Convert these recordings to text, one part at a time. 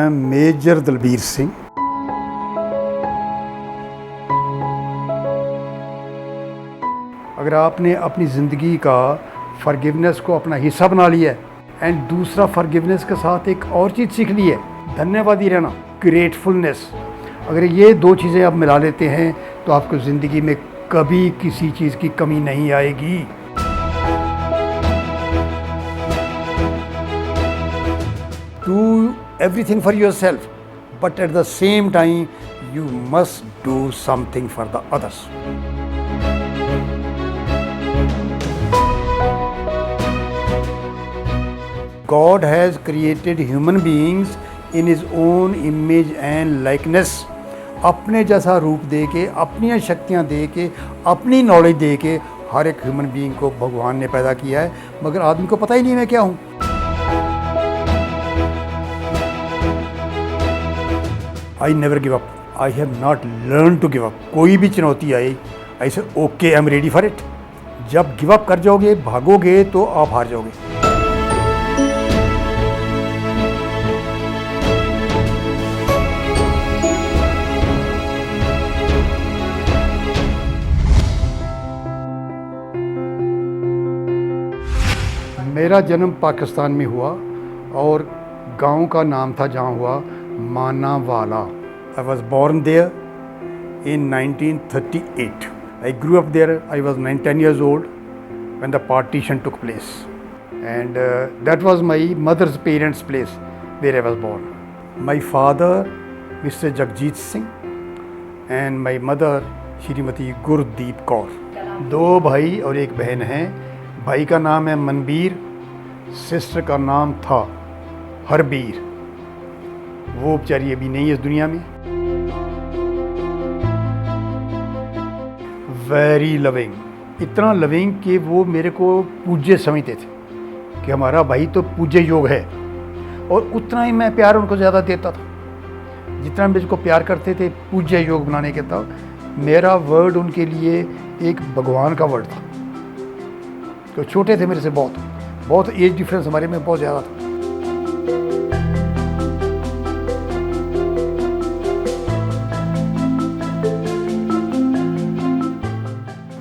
am major Dalbir Singh. अगर आपने अपनी ज़िंदगी का फॉरगिवनेस को अपना हिस्सा बना लिया है एंड दूसरा फॉरगिवनेस के साथ एक और चीज़ सीख ली है, धन्यवादी रहना, ग्रेटफुलनेस, अगर ये दो चीज़ें आप मिला लेते हैं तो आपको ज़िंदगी में कभी किसी चीज़ की कमी नहीं आएगी। Do everything for yourself, but at the same time you must do something for the others. God has created human beings in his own image and likeness. अपने जैसा रूप दे के, अपनी शक्तियाँ दे के, अपनी नॉलेज दे के हर एक ह्यूमन बीइंग को भगवान ने पैदा किया है, मगर आदमी को पता ही नहीं मैं क्या हूँ। I never give up. I have not learned to give up. कोई भी चुनौती आई, I say okay, I'm ready for it. जब गिव अप कर जाओगे, भागोगे तो आप हार जाओगे। मेरा जन्म पाकिस्तान में हुआ और गांव का नाम था जहाँ हुआ Manawala. I was born there in 1938. I grew up there. I was 10 years old when the partition took place, and that was my mother's parents' place where I was born. My father, Mr. Jagjit Singh, and my mother, Shrimati Gurdeep Kaur. दो भाई और एक बहन हैं। भाई का नाम है मनबीर, सिस्टर का नाम था हरबीर। वो बेचारी अभी नहीं है इस दुनिया में। वेरी लविंग, इतना लविंग कि वो मेरे को पूज्य समझते थे कि हमारा भाई तो पूज्य योग है, और उतना ही मैं प्यार उनको ज़्यादा देता था जितना मेरे को प्यार करते थे। पूज्य योग बनाने के तब मेरा वर्ड उनके लिए एक भगवान का वर्ड था। तो छोटे थे मेरे से, बहुत एज डिफरेंस हमारे में बहुत ज़्यादा था।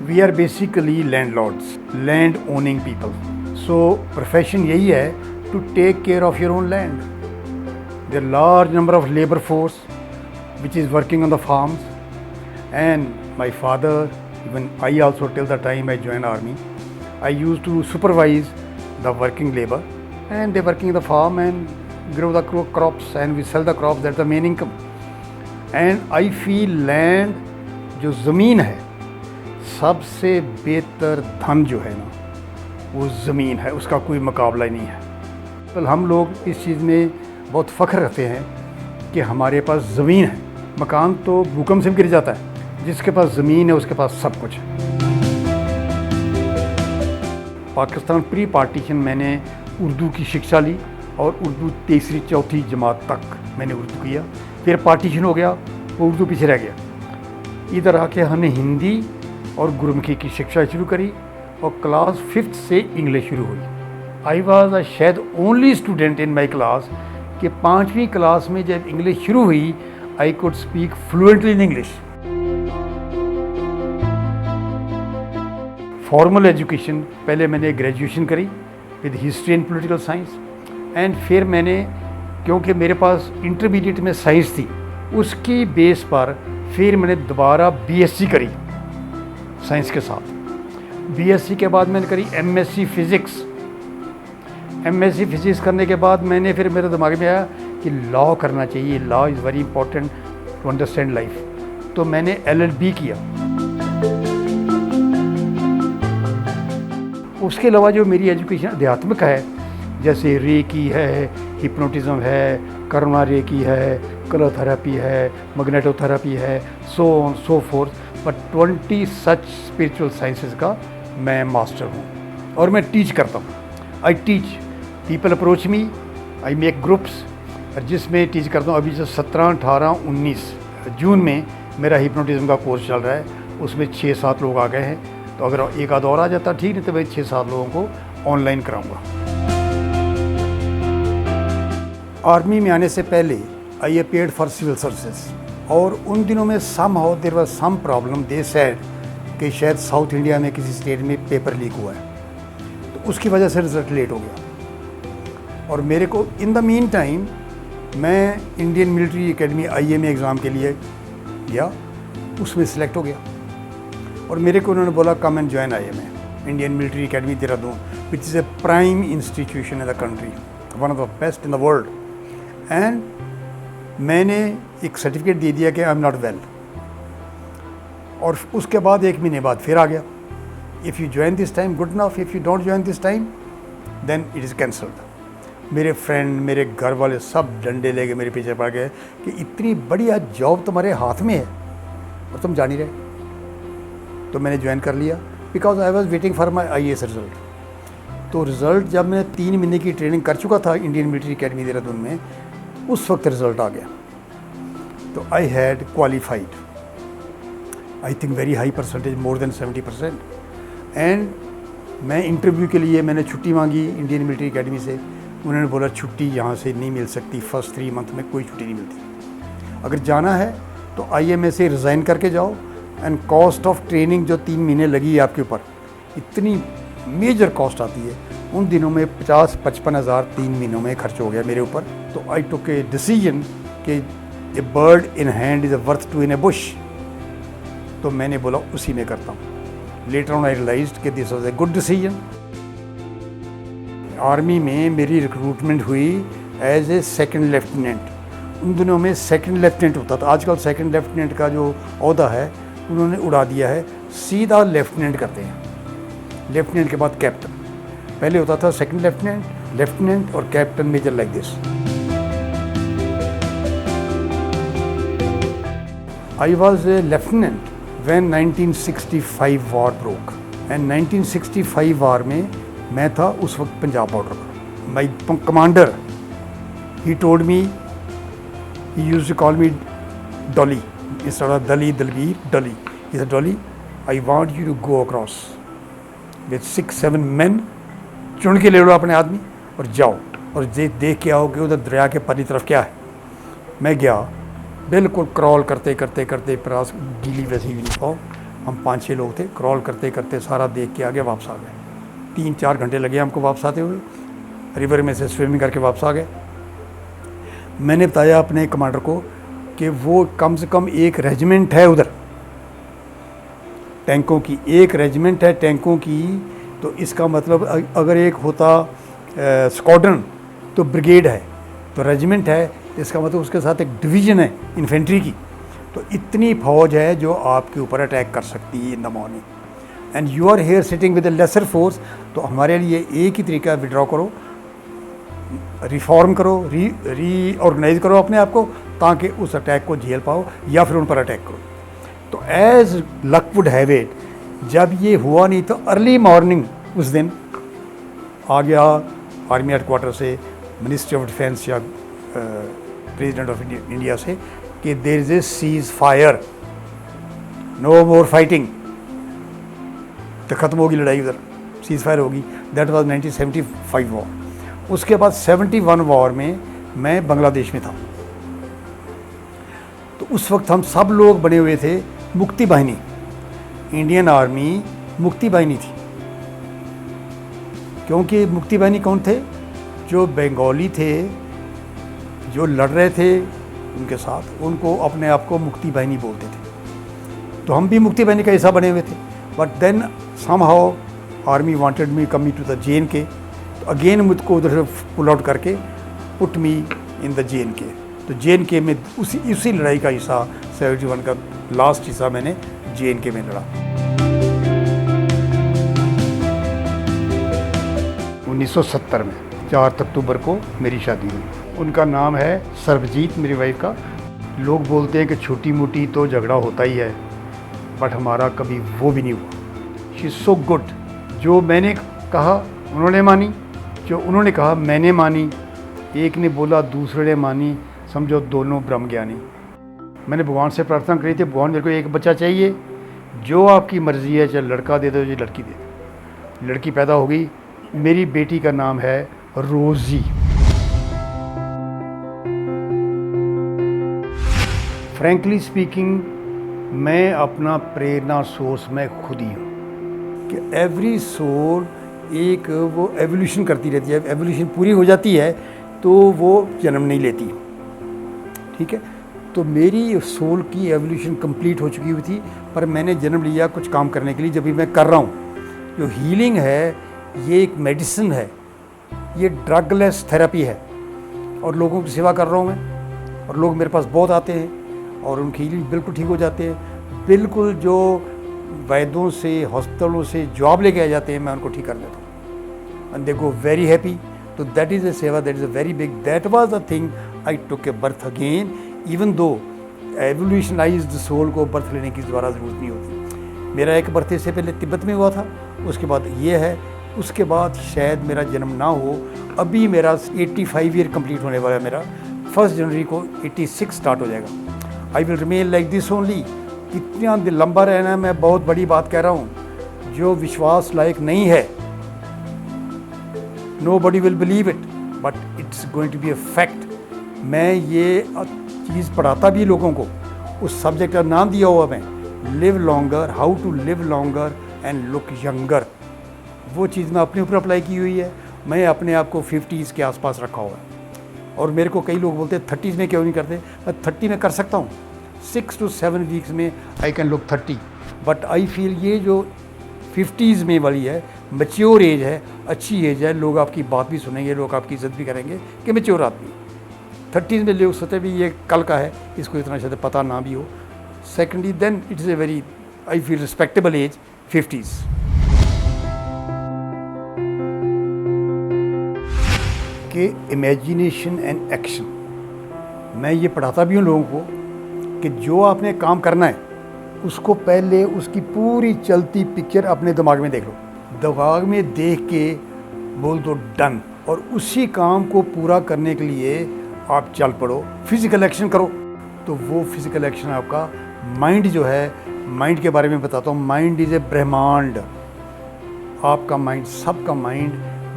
We are basically landlords, land owning people. So profession यही है to take care of your own land. There are large number of labor force which is working on the farms, and my father, even I also till the time I joined army, I used to supervise the working labor, and they working in the farm and grow the crops, and we sell the crops. That's the main income. And I feel land, जो ज़मीन है, सबसे बेहतर धन जो है ना, वो ज़मीन है, उसका कोई मुकाबला ही नहीं है। तो हम लोग इस चीज़ में बहुत फ़ख्र रखते हैं कि हमारे पास ज़मीन है। मकान तो भूकंप से गिर जाता है, जिसके पास ज़मीन है उसके पास सब कुछ है। पाकिस्तान प्री पार्टीशन मैंने उर्दू की शिक्षा ली, और उर्दू तीसरी चौथी जमात तक मैंने उर्दू किया। फिर पार्टीशन हो गया, वो उर्दू पीछे रह गया। इधर आके हमने हिंदी और गुरमुखी की शिक्षा शुरू करी, और क्लास 5th से इंग्लिश शुरू हुई। आई वॉज शायद only student in my class कि 5वीं क्लास में जब इंग्लिश शुरू हुई, I could speak fluently in English. Formal education पहले मैंने ग्रेजुएशन करी with history and political science, and फिर मैंने, क्योंकि मेरे पास इंटरमीडिएट में साइंस थी, उसकी बेस पर फिर मैंने दोबारा बीएससी करी साइंस के साथ। बीएससी के बाद मैंने करी एमएससी फिज़िक्स। एमएससी फिज़िक्स करने के बाद मैंने, फिर मेरे दिमाग में आया कि लॉ करना चाहिए, law is very important to understand life. तो मैंने एलएलबी किया। उसके अलावा जो मेरी एजुकेशन आध्यात्मिक है, जैसे रेकी है, हिप्नोटिज्म है, करुणा रेकी है, कलर थेरेपी है, मैग्नेटोथेरेपी है, so on so fourth, but 20 such spiritual sciences का मैं मास्टर हूँ, और मैं टीच करता हूँ। I teach, people approach me, I make groups, जिसमें टीच करता हूँ। अभी जो 17, 18, 19 जून में मेरा हिप्नोटिज्म का कोर्स चल रहा है, उसमें 6-7 लोग आ गए हैं। तो अगर एक आध और आ जाता ठीक, नहीं तो मैं 6-7 लोगों को ऑनलाइन कराऊँगा। आर्मी में आने से पहले I appeared for civil services और उन दिनों में somehow there was some problem, they said कि शायद साउथ इंडिया में किसी स्टेट में पेपर लीक हुआ है, तो उसकी वजह से रिज़ल्ट लेट हो गया। और मेरे को इन द मीन टाइम मैं Indian military academy IMA exam के लिए गया, उसमें सिलेक्ट हो गया और मेरे को उन्होंने बोला come and join IMA, Indian military academy Dehradun, which is a prime institution in the country, one of the best in the world. And मैंने एक सर्टिफिकेट दे दिया कि आई एम नॉट वेल, और उसके बाद 1 महीने बाद फिर आ गया, if you join this time good enough, if you don't join this time then it is cancelled. मेरे फ्रेंड, मेरे घर वाले सब डंडे लेके मेरे पीछे पड़ गए कि इतनी बढ़िया जॉब तुम्हारे हाथ में है और तुम जा नहीं रहे। तो मैंने ज्वाइन कर लिया because I was waiting for my IAS result. तो रिज़ल्ट जब मैं 3 महीने की ट्रेनिंग कर चुका था इंडियन मिलिट्री एकेडमी देहरादून में, उस वक्त रिज़ल्ट आ गया। तो I had qualified, I think very high percentage, more than 70%। And मैं इंटरव्यू के लिए मैंने छुट्टी मांगी इंडियन मिलिट्री एकेडमी से, उन्होंने बोला छुट्टी यहाँ से नहीं मिल सकती, फर्स्ट 3 मंथ में कोई छुट्टी नहीं मिलती, अगर जाना है तो IMA से रिज़ाइन करके जाओ। एंड कॉस्ट ऑफ ट्रेनिंग जो 3 महीने लगी है आपके ऊपर, इतनी मेजर कॉस्ट आती है, उन दिनों में 50-55 हज़ार 3 महीनों में खर्च हो गया मेरे ऊपर। तो आई टुक ए डिसीजन कि a bird in hand is a worth two in a bush, तो मैंने बोला उसी में करता हूँ। लेटर ऑन आई रियलाइज्ड कि this was a good decision. Army में मेरी रिक्रूटमेंट हुई एज ए सेकंड लेफ्टिनेंट। उन दिनों में सेकंड लेफ्टिनेंट होता था, आजकल सेकंड लेफ्टिनेंट का जो ओहदा है उन्होंने उड़ा दिया है, सीधा लेफ्टिनेंट करते हैं। लेफ्टिनेंट के बाद कैप्टन, पहले होता था सेकंड लेफ्टिनेंट, लेफ्टिनेंट और captain, major like this. I was a lieutenant when 1965 war broke, and 1965 war में मैं था उस वक्त पंजाब बॉर्डर पर। My commander he told me, he used to call me Dolly, instead of Dali, Dalbir, Dolly. He said, Dolly, I want you to go across with 6-7 men, चुन के ले लो अपने आदमी और जाओ और देख के आओ कि उधर दरिया के परी तरफ क्या है। मैं गया, बिल्कुल क्रॉल करते करते करते, प्रास गीली वैसी यूनिफॉर्म, हम 5-6 लोग थे, क्रॉल करते करते सारा देख के आगे वापस आ गए। 3-4 घंटे लगे हमको वापस आते हुए, रिवर में से स्विमिंग करके वापस आ गए। मैंने बताया अपने कमांडर को कि वो कम से कम एक रेजिमेंट है उधर, टैंकों की एक रेजिमेंट है टैंकों की, तो इसका मतलब अगर एक होता स्क्वाड्रन तो ब्रिगेड है, तो रेजिमेंट है, इसका मतलब उसके साथ एक डिवीज़न है इन्फेंट्री की। तो इतनी फौज है जो आपके ऊपर अटैक कर सकती है in the morning, and you are here sitting with a lesser force. तो हमारे लिए एक ही तरीका है, विड्रॉ करो, रिफॉर्म करो, रीऑर्गेनाइज करो अपने आप को, ताकि उस अटैक को झेल पाओ या फिर उन पर अटैक करो। तो as luck would have it, जब ये हुआ नहीं तो अर्ली मॉर्निंग उस दिन आ गया आर्मी हेडक्वार्टर से, मिनिस्ट्री ऑफ डिफेंस या प्रेसिडेंट ऑफ इंडिया से कि there is a cease fire, no more fighting, तो ख़त्म होगी लड़ाई, उधर सीज फायर होगी। That was 1975 war. उसके बाद 71 वॉर में मैं बांग्लादेश में था। तो उस वक्त हम सब लोग बने हुए थे मुक्ति बाहिनी, इंडियन आर्मी मुक्ति बाहिनी थी। क्योंकि मुक्ति बाहिनी कौन थे? जो बंगाली थे, जो लड़ रहे थे उनके साथ, उनको अपने आप को मुक्ति बाहिनी बोलते थे। तो हम भी मुक्ति बाहिनी का हिस्सा बने हुए थे। But then somehow army wanted me coming to the JNK, तो अगेन मुझको उधर से पुल आउट करके put me in the JNK। तो JNK में उसी लड़ाई का हिस्सा 71 का लास्ट हिस्सा मैंने JNK में लड़ा। 1970 में 4 अक्टूबर को मेरी शादी हुई। उनका नाम है सर्बजीत, मेरी वाइफ का। लोग बोलते हैं कि छोटी मोटी तो झगड़ा होता ही है, बट हमारा कभी वो भी नहीं हुआ। She is so good. जो मैंने कहा उन्होंने मानी, जो उन्होंने कहा मैंने मानी, एक ने बोला दूसरे ने मानी, समझो दोनों ब्रह्म ज्ञानी। मैंने भगवान से प्रार्थना करी थी, भगवान मेरे को एक बच्चा चाहिए, जो आपकी मर्ज़ी है, चाहे लड़का दे दो, चाहे लड़की दे दो। लड़की पैदा हो गई। मेरी बेटी का नाम है रोज़ी। फ्रैंकली स्पीकिंग मैं अपना प्रेरणा सोर्स मैं खुद ही हूँ कि एवरी सोल एक वो एवोल्यूशन करती रहती है, एवोल्यूशन पूरी हो जाती है तो वो जन्म नहीं लेती, ठीक है। तो मेरी सोल की एवोल्यूशन कंप्लीट हो चुकी हुई थी, पर मैंने जन्म लिया कुछ काम करने के लिए, जब भी मैं कर रहा हूँ। जो हीलिंग है ये एक मेडिसिन है, ये ड्रगलेस थेरेपी है, और लोगों की सेवा कर रहा हूँ मैं, और लोग मेरे पास बहुत आते हैं और उनकी हीलिंग बिल्कुल ठीक हो जाते हैं। बिल्कुल जो वैद्यों से, हॉस्पिटलों से जॉब लेके आ जाते हैं, मैं उनको ठीक कर देता हूँ and they go very happy. तो दैट इज़ अ सेवा, that is a very big, that was the thing I took a birth again, even though evolutionised soul को बर्थ लेने की दोबारा ज़रूरत नहीं होती। मेरा एक बर्थ से पहले तिब्बत में हुआ था, उसके बाद ये है, उसके बाद शायद मेरा जन्म ना हो। अभी मेरा 85 ईयर कंप्लीट होने वाला है, मेरा 1 जनवरी को 86 स्टार्ट हो जाएगा। I will remain like this only. कितना लंबा रहना है, मैं बहुत बड़ी बात कह रहा हूँ। जो विश्वास लायक नहीं है, nobody will believe it, but it's going to be a fact। मैं ये चीज़ पढ़ाता भी लोगों को, उस सब्जेक्ट का नाम दिया हुआ मैं, live longer, how to live longer and look younger. वो चीज़ मैं अपने ऊपर अप्लाई की हुई है। मैं अपने आप को 50s के आसपास रखा हुआ है, और मेरे को कई लोग बोलते हैं 30s में क्यों नहीं करते। मैं 30 में कर सकता हूँ, 6 to 7 वीक्स में I can look 30, but I feel ये जो 50s में वाली है, मैच्योर एज है, अच्छी एज है, लोग आपकी बात भी सुनेंगे, लोग आपकी इज्जत भी करेंगे कि मैच्योर आदमी। 30s में लोग सोचते भी ये कल का है, इसको इतना शायद पता ना भी हो। Secondly then it is a very, I feel respectable age 50s। कि इमेजिनेशन एंड एक्शन, मैं ये पढ़ाता भी हूँ लोगों को कि जो आपने काम करना है उसको पहले उसकी पूरी चलती पिक्चर अपने दिमाग में देख लो, दिमाग में देख के बोल दो डन, और उसी काम को पूरा करने के लिए आप चल पड़ो, फिजिकल एक्शन करो। तो वो फिजिकल एक्शन आपका माइंड जो है, माइंड के बारे में बताता हूँ। माइंड इज़ ए ब्रह्मांड, आपका माइंड, सबका माइंड,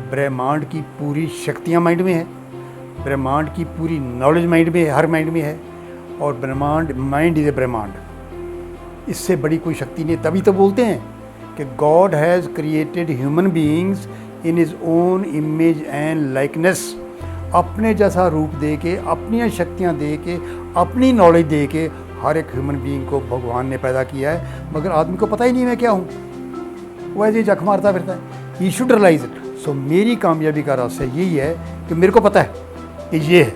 ब्रह्मांड की पूरी शक्तियाँ माइंड में है, ब्रह्मांड की पूरी नॉलेज माइंड में है, हर माइंड में है, और ब्रह्मांड, माइंड इज़ ए ब्रह्मांड, इससे बड़ी कोई शक्ति नहीं। तभी तो बोलते हैं कि God has created human beings in his own image and likeness. अपने जैसा रूप दे के, अपनी शक्तियाँ दे के, अपनी नॉलेज दे के हर एक ह्यूमन बीइंग को भगवान ने पैदा किया है, मगर आदमी को पता ही नहीं मैं क्या हूँ, वो ऐसे ही जख मारता फिरता है। He should realise it. So मेरी कामयाबी का रास्ता यही है कि मेरे को पता है कि ये है,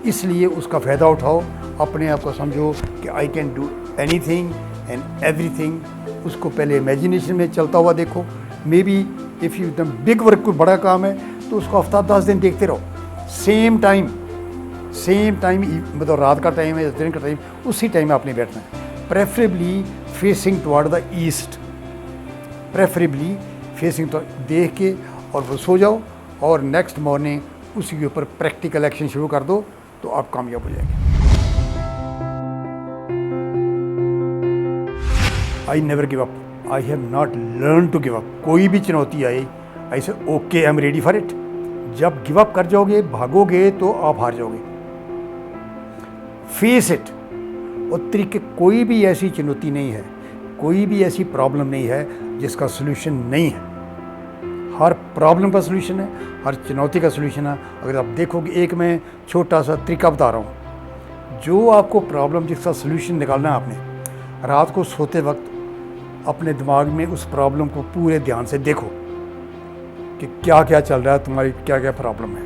इसलिए उसका फ़ायदा उठाओ, अपने आप को समझो कि I can do anything and everything. उसको पहले इमेजिनेशन में चलता हुआ देखो। May be if you done big work, कोई बड़ा काम है तो उसको हफ्ता 10 दिन देखते रहो, सेम टाइम, मतलब रात का टाइम है, दिन का टाइम, उसी टाइम में आपने बैठना है। Preferably facing toward the east, preferably facing तो देख के, और वो सो जाओ, और नेक्स्ट मॉर्निंग उसी के ऊपर प्रैक्टिकल एक्शन शुरू कर दो, तो आप कामयाब हो जाएंगे। I never give up, I have not learn to give up. कोई भी चुनौती आए, I say okay, I am ready for it. जब गिव अप कर जाओगे, भागोगे, तो आप हार जाओगे। Face it. और तरीके, कोई भी ऐसी चुनौती नहीं है, कोई भी ऐसी प्रॉब्लम नहीं है जिसका सोल्यूशन नहीं है। हर प्रॉब्लम का सोल्यूशन है, हर चुनौती का सोल्यूशन है। अगर आप देखोगे, एक मैं छोटा सा तरीका बता रहा हूँ, जो आपको प्रॉब्लम जिसका सोल्यूशन निकालना है, आपने रात को सोते वक्त अपने दिमाग में उस प्रॉब्लम को पूरे ध्यान से देखो कि क्या क्या चल रहा है, तुम्हारी क्या क्या प्रॉब्लम है,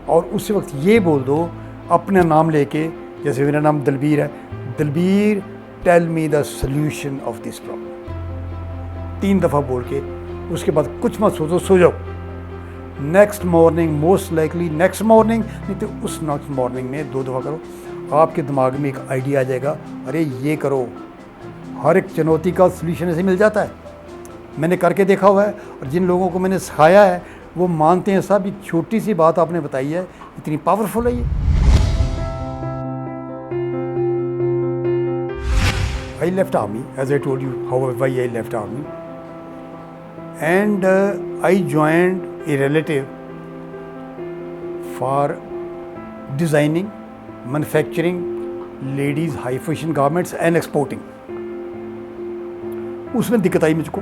और उसी वक्त ये बोल दो अपना नाम लेके, जैसे मेरा नाम दलबीर है, Dalbir tell me the solution of this problem. 3 दफ़ा बोल के उसके बाद कुछ मत सोचो, सो जाओ। Next morning, most likely next morning, नहीं तो उस नेक्स्ट मॉर्निंग में 2 दफ़ा करो, आपके दिमाग में एक आइडिया आ जाएगा, अरे ये करो। हर एक चुनौती का सोल्यूशन ऐसे मिल जाता है, मैंने करके देखा हुआ है, और जिन लोगों को मैंने सिखाया है वो मानते हैं सब। एक छोटी सी बात आपने बताई है, इतनी पावरफुल है ये। I left army, as I told you how why I left army, and I joined a relative for designing, manufacturing ladies high fashion garments and exporting. उसमें दिक्कत आई मुझको,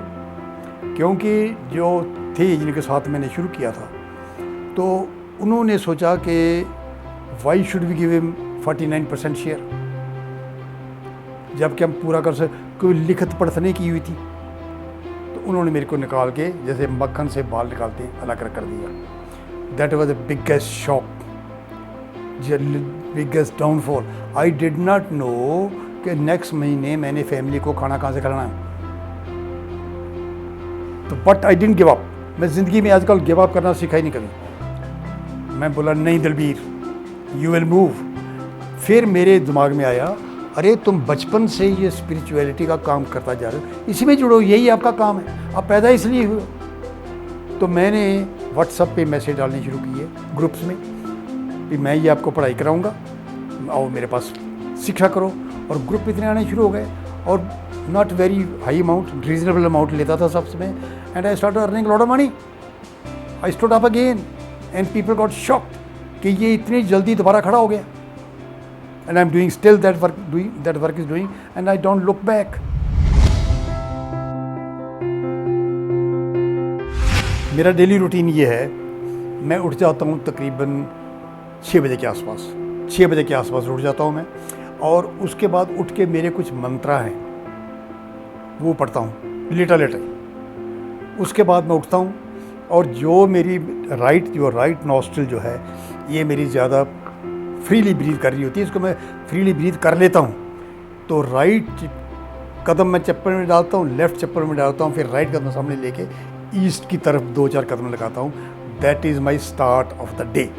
क्योंकि जो थे जिनके साथ मैंने शुरू किया था, तो उन्होंने सोचा कि why should we give him 49% share, जबकि हम पूरा कर सक, कोई लिखत पढ़त नहीं की हुई थी। तो उन्होंने मेरे को निकाल के जैसे मक्खन से बाल निकालते हैं अलग कर दिया। That was the biggest shock, biggest downfall. I did not know कि नेक्स्ट महीने मैंने फैमिली को खाना कहाँ से खिलाना है। तो but I didn't give up. मैं ज़िंदगी में आजकल गिव अप करना सीखा ही नहीं कभी। मैं बोला नहीं दलबीर, यू विल मूव। फिर मेरे दिमाग में आया, अरे तुम बचपन से ये स्पिरिचुअलिटी का काम करता जा रहे हो, इसी में जुड़ो, यही आपका काम है, आप पैदा इसलिए हुए। तो मैंने व्हाट्सएप पे मैसेज डालने शुरू किए ग्रुप्स में कि मैं ये आपको पढ़ाई कराऊंगा, आओ मेरे पास शिक्षा करो। और ग्रुप इतने आने शुरू हो गए, और not very high amount, reasonable amount लेता था सबसे में। And I start earning lot of money. I stood up again and people got shocked कि ये इतनी जल्दी दोबारा खड़ा हो गया। And I am doing still that work is doing, and I don't look back. मेरा डेली रूटीन ये है, मैं उठ जाता हूँ तकरीबन 6 बजे के आसपास। 6 बजे के आसपास उठ जाता हूँ मैं, और उसके बाद उठ के मेरे कुछ मंत्रा हैं वो पढ़ता हूँ लेटा लेटा। उसके बाद मैं उठता हूँ, और जो मेरी राइट नॉस्ट्रिल जो है, ये मेरी ज़्यादा फ्रीली ब्रीथ कर रही होती है, इसको मैं फ्रीली ब्रीथ कर लेता हूँ। तो राइट कदम मैं चप्पल में डालता हूँ, लेफ़्ट चप्पल में डालता हूँ, फिर राइट कदम सामने लेके ईस्ट की तरफ 2-4 कदम लगाता हूँ। That is my start of the day.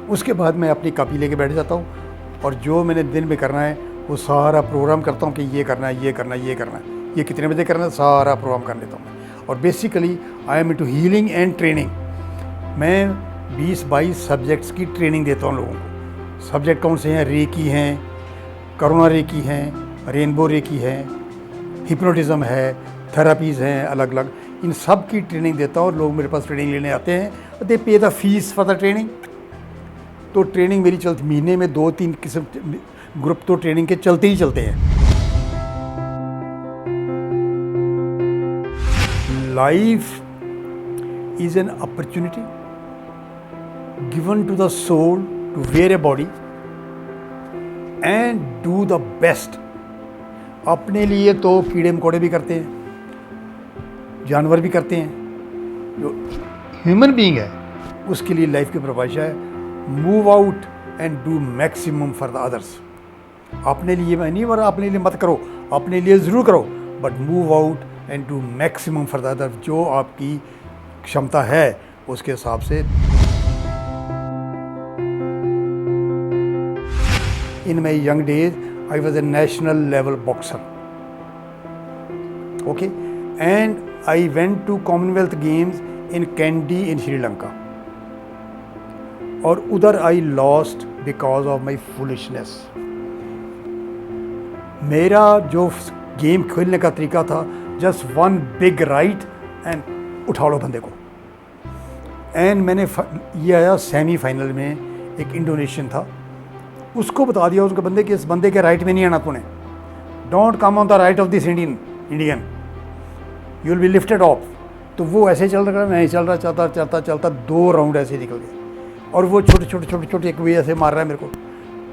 उसके बाद मैं अपनी कॉपी लेके बैठ जाता हूँ, और जो मैंने दिन में करना है वो सारा प्रोग्राम करता हूँ कि ये करना है, ये करना है, ये करना है, ये कितने बजे करना है, सारा प्रोग्राम कर लेता हूँ मैं। और basically I am into healing and training. मैं 20-22 सब्जेक्ट्स की ट्रेनिंग देता हूँ लोगों को। सब्जेक्ट कौन से हैं? रेकी हैं, करुणा रेकी हैं, रेनबो रेकी है, हिप्नोटिज़म है, थेरापीज़ हैं अलग अलग। इन सब की ट्रेनिंग देता हूँ, और लोग मेरे पास ट्रेनिंग लेने आते हैं। दे पे the fees for the training. तो ट्रेनिंग मेरी चलती, महीने में 2-3 किस्म ग्रुप तो ट्रेनिंग के चलते ही चलते हैं। Life is an opportunity given to the soul to wear a body and do the best. अपने लिए तो कीड़े मकोड़े भी करते हैं, जानवर भी करते हैं, जो ह्यूमन बीइंग है उसके लिए लाइफ की परिभाषा है move out and do maximum for the others. अपने लिए मैं नहीं, वरना अपने लिए मत करो, अपने लिए ज़रूर करो, but move out and do maximum for the others. जो आपकी क्षमता है उसके हिसाब से। In my young days I was a national level boxer, okay, and I went to Commonwealth Games in Kandy in Sri Lanka, और उधर I lost because of my foolishness. मेरा जो गेम खेलने का तरीका था, just one big right and उठा लो बंदे को। एंड मैंने ये आया सेमीफाइनल में, एक इंडोनेशियन था, उसको बता दिया उसके बंदे के, इस बंदे के राइट में नहीं आना तूने, don't come on the right of this Indian, you will be lifted of. तो वो ऐसे चल रहा, नहीं चल रहा, चलता 2 राउंड ऐसे निकल गए, और वो छोटे एक वे ऐसे मार रहा है मेरे को।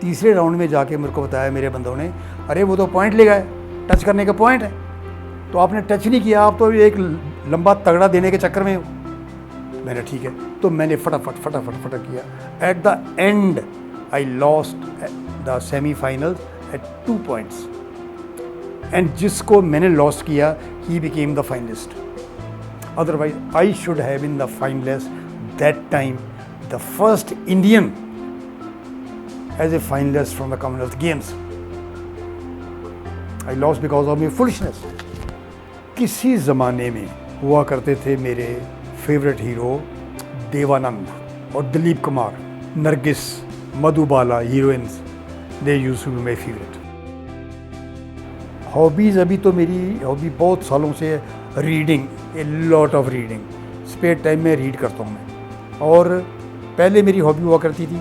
तीसरे राउंड में जाके मेरे को बताया मेरे बंदों ने, अरे वो तो पॉइंट ले गए, टच करने का पॉइंट है, तो आपने टच नहीं किया, आप तो एक लंबा तगड़ा देने के चक्कर में हो। मैंने ठीक है, तो मैंने फटाफट किया। At the end I lost the semifinals at 2 points, and जिसको मैंने लॉस्ट किया ही became the finalist. Otherwise I should have been the finalist that time, the first Indian as a finalist from the Commonwealth Games. I lost because of my foolishness. किसी ज़माने में हुआ करते थे मेरे फेवरेट हीरो देवानंद और Dilip Kumar, Nargis, Madhubala heroines, they used to be my favourite. Hobbies, अभी तो मेरी हॉबी बहुत सालों से है reading, a lot of reading. Spare time में रीड करता हूँ मैं। और पहले मेरी हॉबी हुआ करती थी,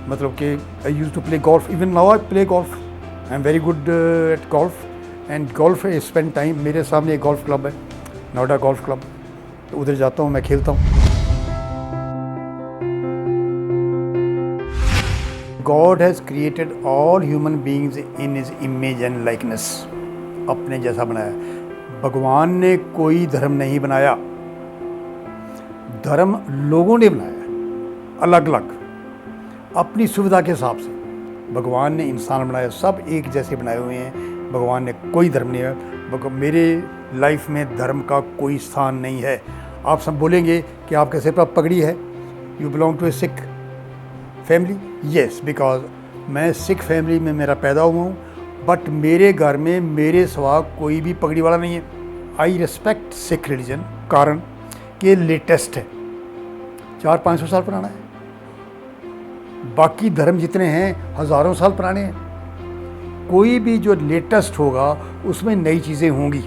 मतलब कि I use to play golf, even now I play golf I am very good at golf and golf spend time. मेरे सामने एक गोल्फ क्लब है, नोएडा गोल्फ क्लब, तो उधर जाता हूँ, मैं खेलता हूँ। God has created all human beings in His image and likeness, अपने जैसा बनाया। भगवान ने कोई धर्म नहीं बनाया, धर्म लोगों ने बनाया अलग अलग अपनी सुविधा के हिसाब से। भगवान ने इंसान बनाया, सब एक जैसे बनाए हुए हैं। भगवान ने कोई धर्म नहीं है। मेरे लाइफ में धर्म का कोई स्थान नहीं है। आप सब बोलेंगे कि आपके सिर पर पगड़ी है, you belong to a Sikh family. Yes, because मैं सिख फैमिली में मेरा पैदा हुआ हूँ, बट मेरे घर में मेरे सिवा कोई भी पगड़ी वाला नहीं है। आई रिस्पेक्ट सिख रिलीजन, कारण कि लेटेस्ट है, 400-500 साल पुराना है। बाकी धर्म जितने हैं हज़ारों साल पुराने हैं। कोई भी जो लेटेस्ट होगा उसमें नई चीज़ें होंगी,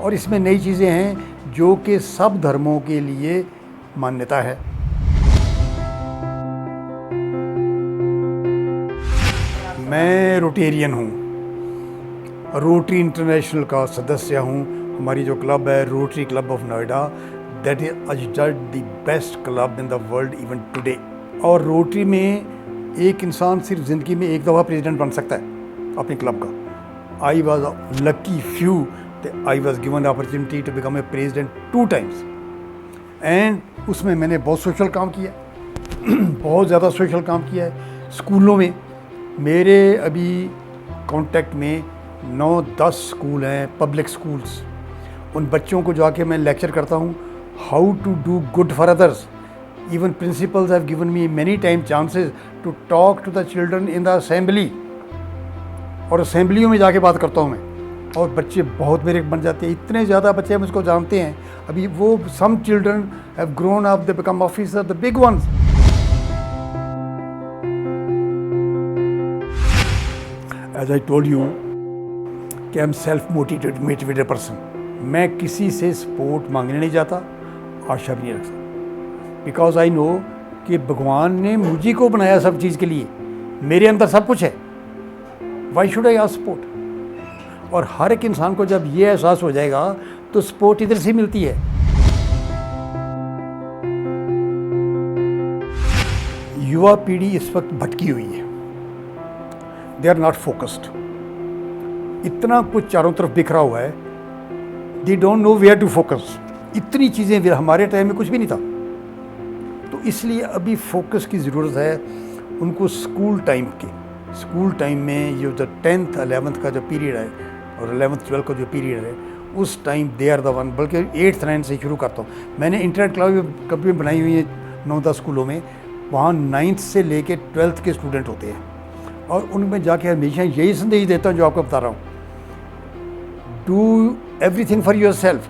और इसमें नई चीज़ें हैं जो कि सब धर्मों के लिए मान्यता है। मैं रोटेरियन हूँ, रोटरी इंटरनेशनल का सदस्य हूँ। हमारी जो क्लब है rotary club of Noida, that is the best club in the world even today. और रोटरी में एक इंसान सिर्फ ज़िंदगी में एक दफ़ा प्रेसिडेंट बन सकता है अपने क्लब का। I was lucky few that I was given the opportunity to become a president 2 times, and उसमें मैंने बहुत सोशल काम किया बहुत ज़्यादा सोशल काम किया है। स्कूलों में मेरे अभी कांटेक्ट में 9-10 स्कूल हैं, पब्लिक स्कूल्स। उन बच्चों को जाके मैं लेक्चर करता हूँ how to do good for others. Even principals have given me many time chances to talk to the children in the assembly, और असेंबलियों में जाके बात करता हूँ मैं, और बच्चे बहुत मेरे बन जाते हैं। इतने ज़्यादा बच्चे मुझको जानते हैं अभी। वो some children have grown up, they become officer, the big ones. As I told you कि I'm self-motivated person। मैं किसी से सपोर्ट मांगने नहीं जाता, आशा भी नहीं रख सकता, बिकॉज आई नो कि भगवान ने मुझे को बनाया सब चीज़ के लिए, मेरे अंदर सब कुछ है। Why should I ask support? और हर एक इंसान को जब ये एहसास हो जाएगा तो सपोर्ट इधर से मिलती है। युवा पीढ़ी इस वक्त भटकी हुई है, दे आर नॉट फोकस्ड। इतना कुछ चारों तरफ बिखरा हुआ है, they don't know where to focus. इतनी चीज़ें हमारे टाइम में कुछ भी नहीं था, तो इसलिए अभी फोकस की ज़रूरत है उनको। स्कूल टाइम में ये जो 10th 11th का जो पीरियड है और 11th 12th का जो पीरियड है, उस time they are the one. बल्कि 8th 9th से शुरू करता हूँ। मैंने इंटरनेट क्लब कभी बनाई हुई है 9-10 स्कूलों में, वहाँ 9th से लेके 12th के स्टूडेंट होते हैं, और उनमें जाके हमेशा यही संदेश देता हूँ जो आपको बता रहा हूँ। Do everything for your self,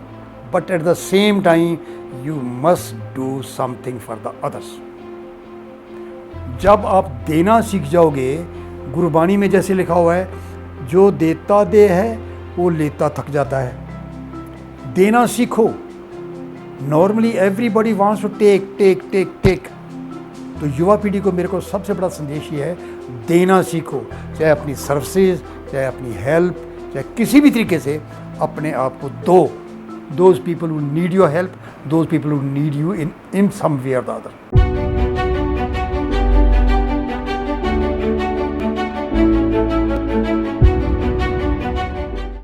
but at the same time you must do something for the others. जब आप देना सीख जाओगे, गुरबानी में जैसे लिखा हुआ है, जो देता दे है वो लेता थक जाता है। देना सीखो। Normally everybody wants to take take take take. तो युवा पीढ़ी को मेरे को सबसे बड़ा संदेश ये है, देना सीखो। चाहे अपनी सर्विसेज, चाहे अपनी हेल्प, चाहे किसी भी तरीके से अपने आप को दो। Those people who need your help, those people who need you in some way or the other.